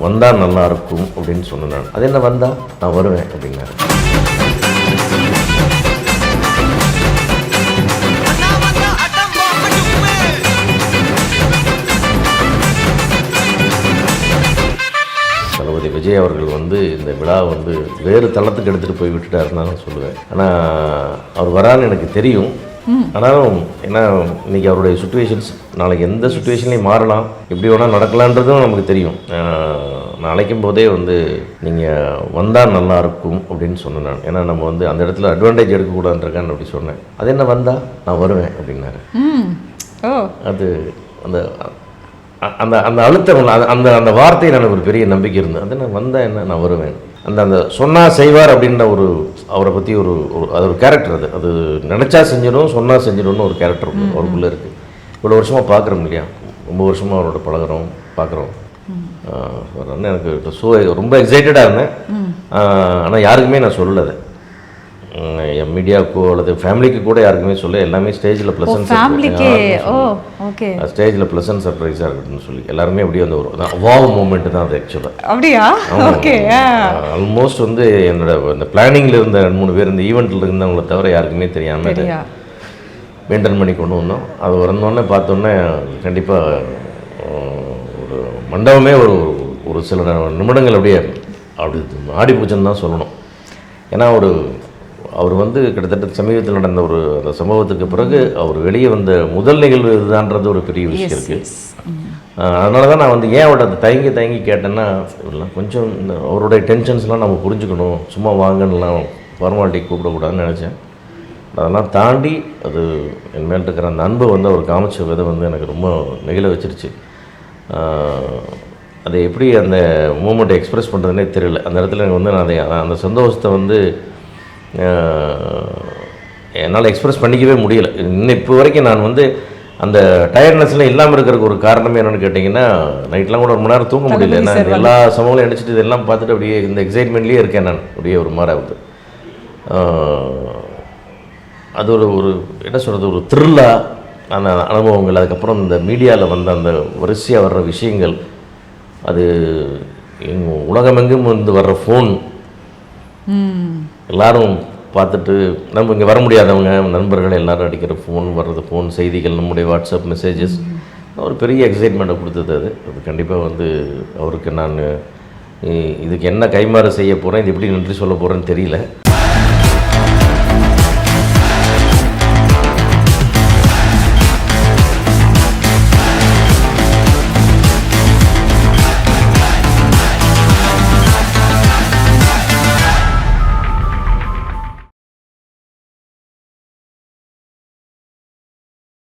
வந்தால் நல்லா இருக்கும் அப்படின்னு சொன்னேன் நான். அது என்ன வந்தால் நான் வருவேன் அப்படின்னாரு. தளபதி விஜய் அவர்கள் வந்து இந்த விழா வந்து வேறு தளத்துக்கு எடுத்துகிட்டு போய் விட்டுட்டாருன்னு நான் சொல்லுவேன். ஆனால் அவர் வரான்னு எனக்கு தெரியும். ஆனாலும் ஏன்னா இன்றைக்கி அவருடைய சுச்சுவேஷன்ஸ் நாளைக்கு எந்த சுச்சுவேஷன்லையும் மாறலாம், எப்படி வேணால் நடக்கலான்றதும் நமக்கு தெரியும். நான் அழைக்கும் போதே வந்து நீங்கள் வந்தால் நல்லா இருக்கும் அப்படின்னு சொன்னேன் நான். ஏன்னா நம்ம வந்து அந்த இடத்துல அட்வான்டேஜ் எடுக்கக்கூடாதுன்றக்கான்னு அப்படி சொன்னேன். அது என்ன வந்தால் நான் வருவேன் அப்படின்னாரு. அது அந்த அந்த அந்த அழுத்தம் அந்த அந்த வார்த்தையில் எனக்கு ஒரு பெரிய நம்பிக்கை இருந்தது. அது நான் வந்தால் என்ன நான் வருவேன், அந்த அந்த சொன்னால் செய்வார் அப்படின்ற ஒரு அவரை பற்றி ஒரு அது ஒரு கேரக்டர். அது நினச்சா செஞ்சிடும், சொன்னால் செஞ்சிடும்னு ஒரு கேரக்டர் அவருக்குள்ளே இருக்குது. இவ்வளோ வருஷமாக பார்க்குறோம் இல்லையா, ரொம்ப வருஷமாக அவரோட பழகிறோம் பார்க்குறோம். எனக்கு ரொம்ப எக்ஸைட்டடாக இருந்தேன். ஆனால் யாருக்குமே நான் சொல்லலை அதை, என் மீடியாவுக்கோ அல்லது ஃபேமிலிக்கு கூட யாருக்குமே சொல்ல. எல்லாமே ஸ்டேஜில் ப்ளசன்ட் ஸ்டேஜில் ப்ளசன்ட் சர்ப்ரைஸாக இருக்கட்டும்னு சொல்லி எல்லாருமே அப்படியே வந்து ஒரு வாவ் மூமெண்ட்டு தான் அது ஆக்சுவலாக. அப்படியா? ஓகே. ஆல்மோஸ்ட் வந்து என்னோட இந்த பிளானிங்கில் இருந்த 3 பேர் இந்த ஈவெண்ட்டில் இருந்தவங்கள தவிர யாருக்குமே தெரியாமல் மெயின்டைன் பண்ணி கொண்டு வந்தோம். அது வந்தோடனே பார்த்தோன்னே கண்டிப்பாக ஒரு மண்டபமே ஒரு சில நிமிடங்கள் அப்படியே அப்படி ஆடி பூச்சன்னு தான் சொல்லணும். ஏன்னா அவர் வந்து கிட்டத்தட்ட சமீபத்தில் நடந்த அந்த சம்பவத்துக்கு பிறகு அவர் வெளியே வந்த முதல் நிகழ்வு இதுதான்றது ஒரு பெரிய விஷயம் இருக்குது. அதனால தான் நான் வந்து ஏன் அவர்கிட்ட தயங்கி கேட்டேன்னா, இதெல்லாம் கொஞ்சம் இந்த அவருடைய டென்ஷன்ஸ்லாம் நம்ம புரிஞ்சுக்கணும், சும்மா வாங்கலாம் ஃபார்மாலிட்டி கூப்பிடக்கூடாதுன்னு நினச்சேன். அதெல்லாம் தாண்டி அது என் மேல் இருக்கிற அந்த அன்பை வந்து அவர் காமிச்ச விதை வந்து எனக்கு ரொம்ப நெகிழ வச்சிருச்சு. அதை எப்படி அந்த மூமெண்ட்டை எக்ஸ்ப்ரெஸ் பண்ணுறதுனே தெரியல. அந்த இடத்துல எனக்கு வந்து நான் அந்த சந்தோஷத்தை வந்து என்னால் எக்ஸ்ப்ரெஸ் பண்ணிக்கவே முடியலை. இன்னும் இப்போ வரைக்கும் நான் வந்து அந்த டயர்ட்னஸ்லாம் இல்லாமல் இருக்கிறதுக்கு ஒரு காரணமே என்னென்னு கேட்டிங்கன்னா, நைட்லாம் கூட 1 மணி நேரம் தூங்க முடியல. ஏன்னா எல்லா சமூகங்களும் நினச்சிட்டு இதெல்லாம் பார்த்துட்டு அப்படியே இந்த எக்ஸைட்மெண்ட்லேயே இருக்கேன் நான். அப்படியே ஒரு மாதிரி ஆகுது. அது ஒரு என்ன சொல்கிறது, ஒரு த்ரில்லாக அந்த அனுபவங்கள். அதுக்கப்புறம் இந்த மீடியாவில் வந்த அந்த வரிசையாக வர்ற விஷயங்கள், அது உலகமெங்கும் வந்து வர்ற ஃபோன், எல்லாரும் பார்த்துட்டு நம்ம இங்கே வர முடியாதவங்க நண்பர்கள் எல்லோரும் அடிக்கிற ஃபோன் செய்திகள், நம்முடைய வாட்ஸ்அப் மெசேஜஸ் ஒரு பெரிய எக்ஸைட்மெண்ட்டை கொடுத்தது. அது கண்டிப்பாக வந்து அவருக்கு நான் இதுக்கு என்ன கைமாறு செய்ய போகிறேன், இது எப்படி நன்றி சொல்ல போகிறேன்னு தெரியல.